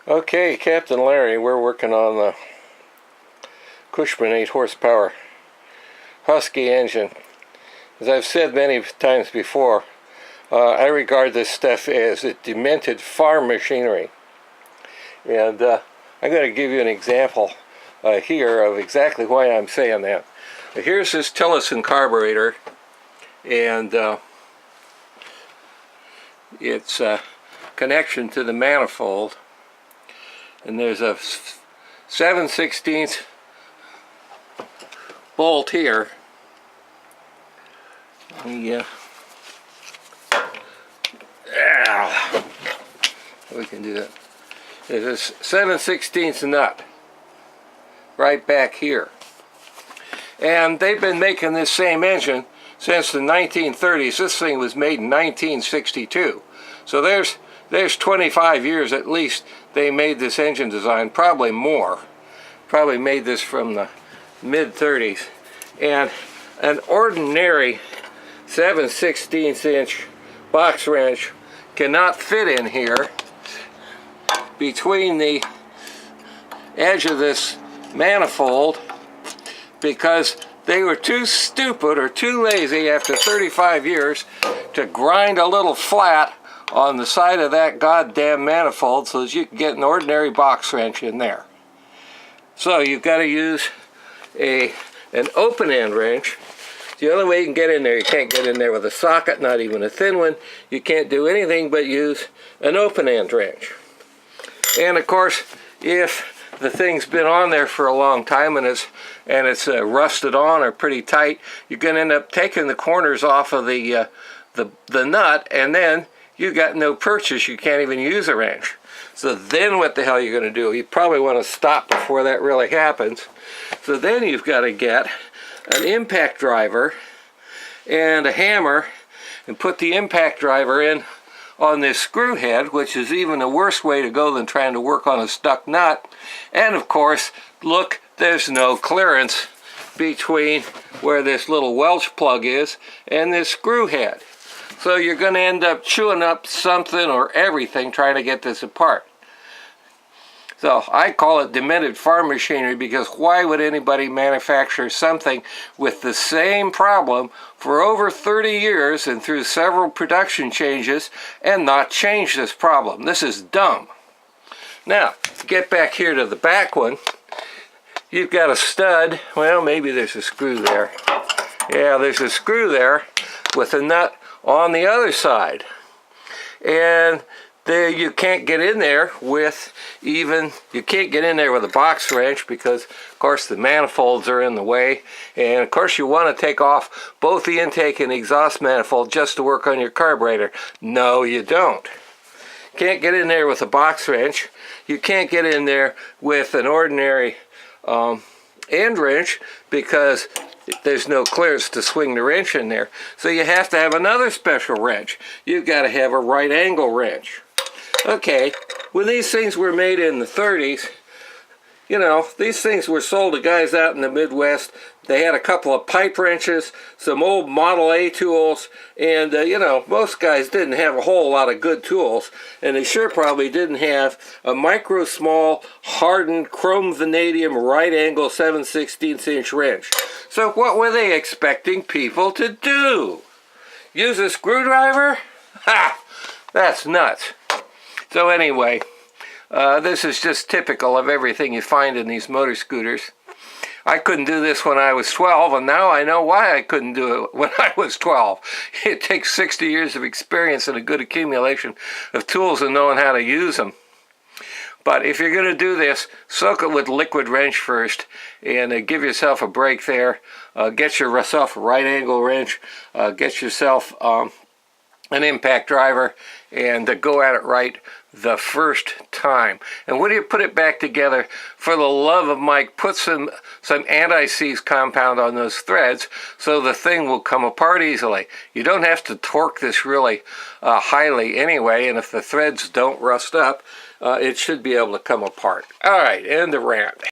Okay, Captain Larry, we're working on the Cushman 8 horsepower Husky engine. As I've said many times before, I regard this stuff as a demented farm machinery. And I'm going to give you an example here of exactly why I'm saying that. Here's this Tillotson carburetor, and its connection to the manifold. And there's a 7/16 bolt here. We can do that. There's a 7/16 nut right back here. And they've been making this same engine since the 1930s. This thing was made in 1962. So there's 25 years at least they made this engine design, probably more. Probably made this from the mid-30s. And an ordinary 7/16 box wrench cannot fit in here between the edge of this manifold, because they were too stupid or too lazy after 35 years to grind a little flat on the side of that goddamn manifold so that you can get an ordinary box wrench in there. So you've got to use an open end wrench. The only way you can get in there, you can't get in there with a socket, not even a thin one. You can't do anything but use an open end wrench. And of course, if the thing's been on there for a long time and it's rusted on or pretty tight, you're going to end up taking the corners off of the nut, and then you got no purchase. You can't even use a wrench. So then what the hell are you going to do? You probably want to stop before that really happens. So then you've got to get an impact driver and a hammer and put the impact driver in on this screw head, which is even a worse way to go than trying to work on a stuck nut. And of course, look, there's no clearance between where this little Welch plug is and this screw head. So you're going to end up chewing up something or everything trying to get this apart. So I call it demented farm machinery, because why would anybody manufacture something with the same problem for over 30 years and through several production changes and not change this problem? This is dumb. Now, to get back here to the back one, you've got a stud. Well, maybe there's a screw there. Yeah, there's a screw there with a nut on the other side. And you can't get in there with a box wrench, because of course the manifolds are in the way, and of course you want to take off both the intake and exhaust manifold just to work on your carburetor. No, you don't. Can't get in there with a box wrench. You can't get in there with an ordinary end wrench, because there's no clearance to swing the wrench in there. So you have to have another special wrench. You've got to have a right angle wrench. Okay, when these things were made in the 30s, you know, these things were sold to guys out in the Midwest. They had a couple of pipe wrenches, some old Model A tools, and, you know, most guys didn't have a whole lot of good tools, and they sure probably didn't have a micro small, hardened, chrome vanadium, right angle 7/16 wrench. So what were they expecting people to do? Use a screwdriver? Ha! That's nuts. So anyway, this is just typical of everything you find in these motor scooters. I couldn't do this when I was 12, and now I know why I couldn't do it when I was 12. It takes 60 years of experience and a good accumulation of tools and knowing how to use them. But if you're going to do this, soak it with liquid wrench first, and give yourself a break there. Get yourself a right angle wrench. Get yourself an impact driver, and go at it right the first time. And when you put it back together, for the love of Mike, put some anti-seize compound on those threads so the thing will come apart easily. You don't have to torque this really highly anyway, and if the threads don't rust up, it should be able to come apart. All right, end of rant.